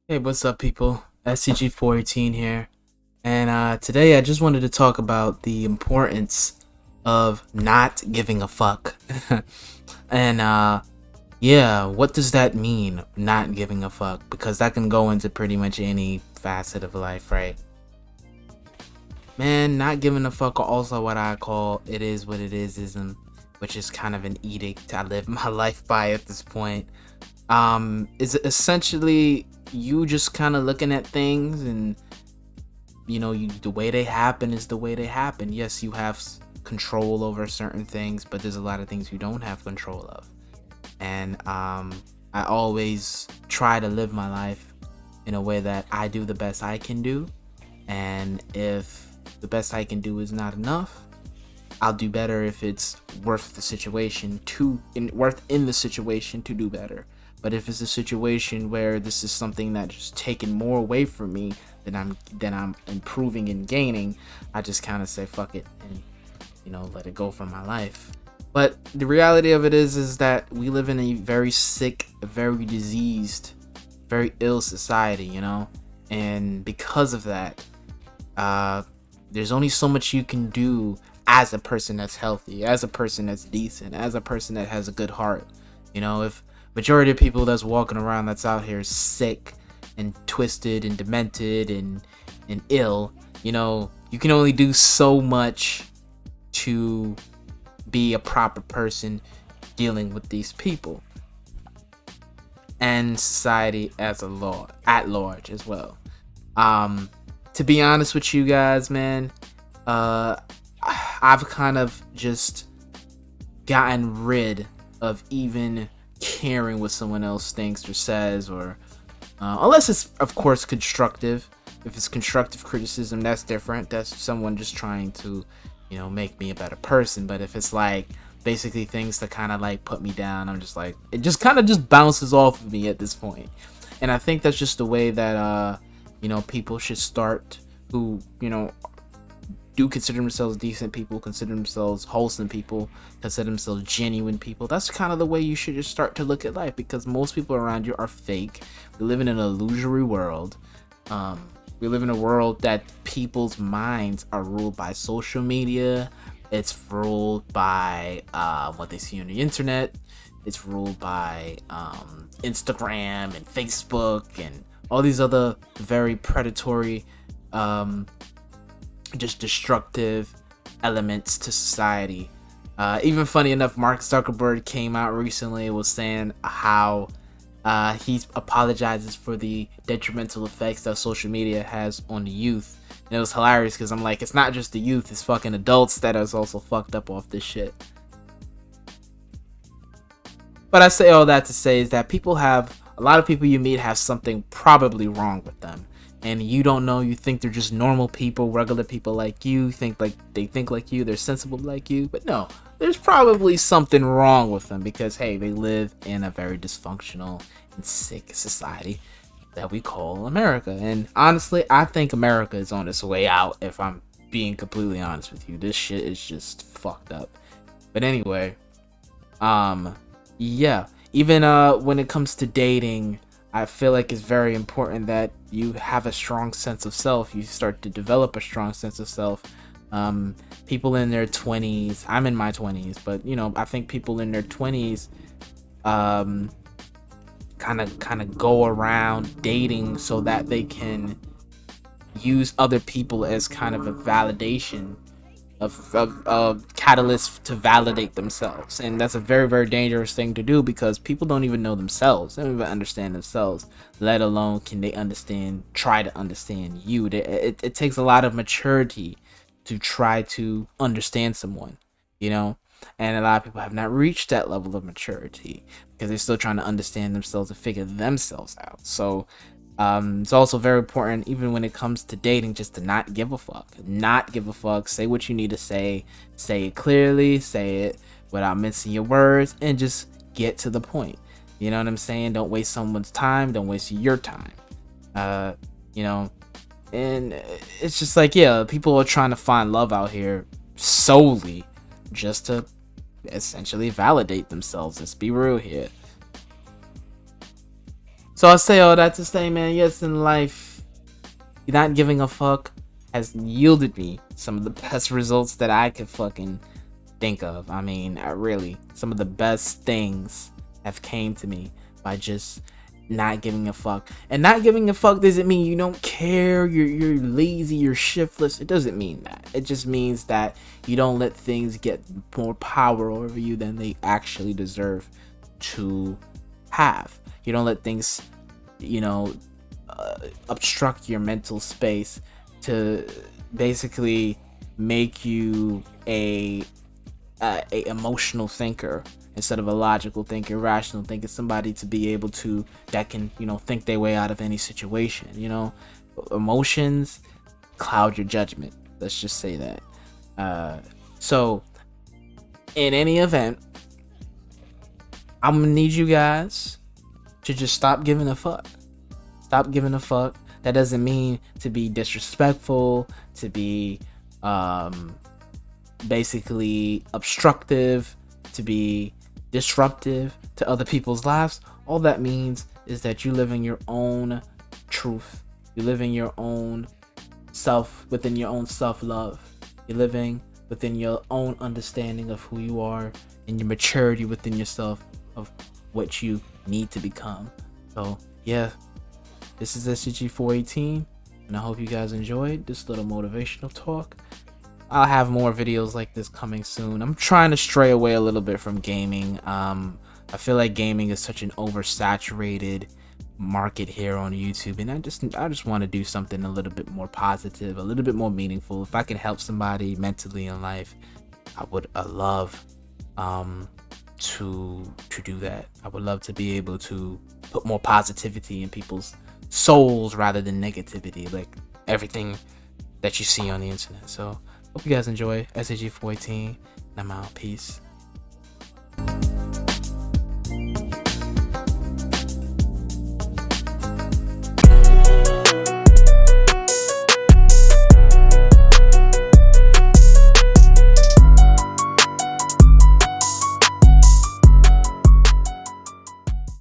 Hey, what's up, people? SCG418 here, and today I just wanted to talk about the importance of not giving a fuck. and yeah, what does that mean, not giving a fuck? Because that can go into pretty much any facet of life, right? Man, not giving a fuck, also what I call it is what it ism, which is kind of an edict I live my life by at this point. Is essentially you just kind of looking at things, and the way they happen is the way they happen. Yes, you have control over certain things, but there's a lot of things you don't have control of. And I always try to live my life in a way that I do the best I can do, and if the best I can do is not enough, I'll do better if it's worth the situation worth in the situation to do better. But if it's a situation where this is something that just taking more away from me than I'm improving and gaining, I just kind of say fuck it and let it go from my life. But the reality of it is that we live in a very sick, very diseased, very ill society, and because of that, there's only so much you can do as a person that's healthy, as a person that's decent, as a person that has a good heart. If majority of people that's walking around that's out here sick and twisted and demented and ill, you can only do so much to be a proper person dealing with these people and society as a law at large as well. To be honest with you guys, man, I've kind of just gotten rid of even caring what someone else thinks or says, or unless it's of course constructive. If it's constructive criticism, that's different. That's someone just trying to make me a better person. But if it's like basically things that kind of like put me down, I'm just like, it just kind of just bounces off of me at this point. And I think that's just the way that people should start, who do consider themselves decent people, consider themselves wholesome people, consider themselves genuine people. That's kind of the way you should just start to look at life, because most people around you are fake. We live in an illusory world. We live in a world that people's minds are ruled by social media. It's ruled by what they see on the internet. It's ruled by Instagram and Facebook and all these other very predatory, just destructive elements to society. Even funny enough, Mark Zuckerberg came out recently and was saying how he apologizes for the detrimental effects that social media has on the youth. And it was hilarious because I'm like, it's not just the youth, it's fucking adults that is also fucked up off this shit. But I say all that to say is that a lot of people you meet have something probably wrong with them. And you don't know, you think they're just normal people, regular people like you, think like you, they're sensible like you. But no, there's probably something wrong with them because, hey, they live in a very dysfunctional and sick society that we call America. And honestly, I think America is on its way out, if I'm being completely honest with you. This shit is just fucked up. But anyway, yeah, even when it comes to dating, I feel like it's very important that you have a strong sense of self. You start to develop a strong sense of self. People in their 20s, I'm in my 20s, but I think people in their 20s kind of go around dating so that they can use other people as kind of a validation of catalyst to validate themselves. And that's a very, very dangerous thing to do, because people don't even know themselves. They don't even understand themselves, let alone can they try to understand you. It takes a lot of maturity to try to understand someone, and a lot of people have not reached that level of maturity because they're still trying to understand themselves and figure themselves out. So it's also very important, even when it comes to dating, just to not give a fuck. Not give a fuck. Say what you need to say. Say it clearly. Say it without mincing your words, and just get to the point. You know what I'm saying? Don't waste someone's time. Don't waste your time. You know, and it's just like, yeah, people are trying to find love out here solely just to essentially validate themselves. Let's be real here. So I say all that to say, man, yes, in life, not giving a fuck has yielded me some of the best results that I could fucking think of. I mean, I really, some of the best things have came to me by just not giving a fuck. And not giving a fuck doesn't mean you don't care, you're lazy, you're shiftless. It doesn't mean that. It just means that you don't let things get more power over you than they actually deserve to have. You don't let things, you know, obstruct your mental space to basically make you a emotional thinker instead of a logical thinker, rational thinker, somebody to be able to that can, you know, think their way out of any situation. You know, emotions cloud your judgment. Let's just say that. So in any event, I'm gonna need you guys to just stop giving a fuck. Stop giving a fuck. That doesn't mean to be disrespectful, to be basically obstructive, to be disruptive to other people's lives. All that means is that you live in your own truth. You live in your own self, within your own self-love. You're living within your own understanding of who you are and your maturity within yourself of what you need to become. So yeah, this is SCG418, and I hope you guys enjoyed this little motivational talk. I'll have more videos like this coming soon. I'm trying to stray away a little bit from gaming. I feel like gaming is such an oversaturated market here on YouTube, and I just want to do something a little bit more positive, a little bit more meaningful. If I can help somebody mentally in life, I would love to do that. I would love to be able to put more positivity in people's souls rather than negativity, like everything that you see on the internet. So hope you guys enjoy SCG418, and I'm out. Peace.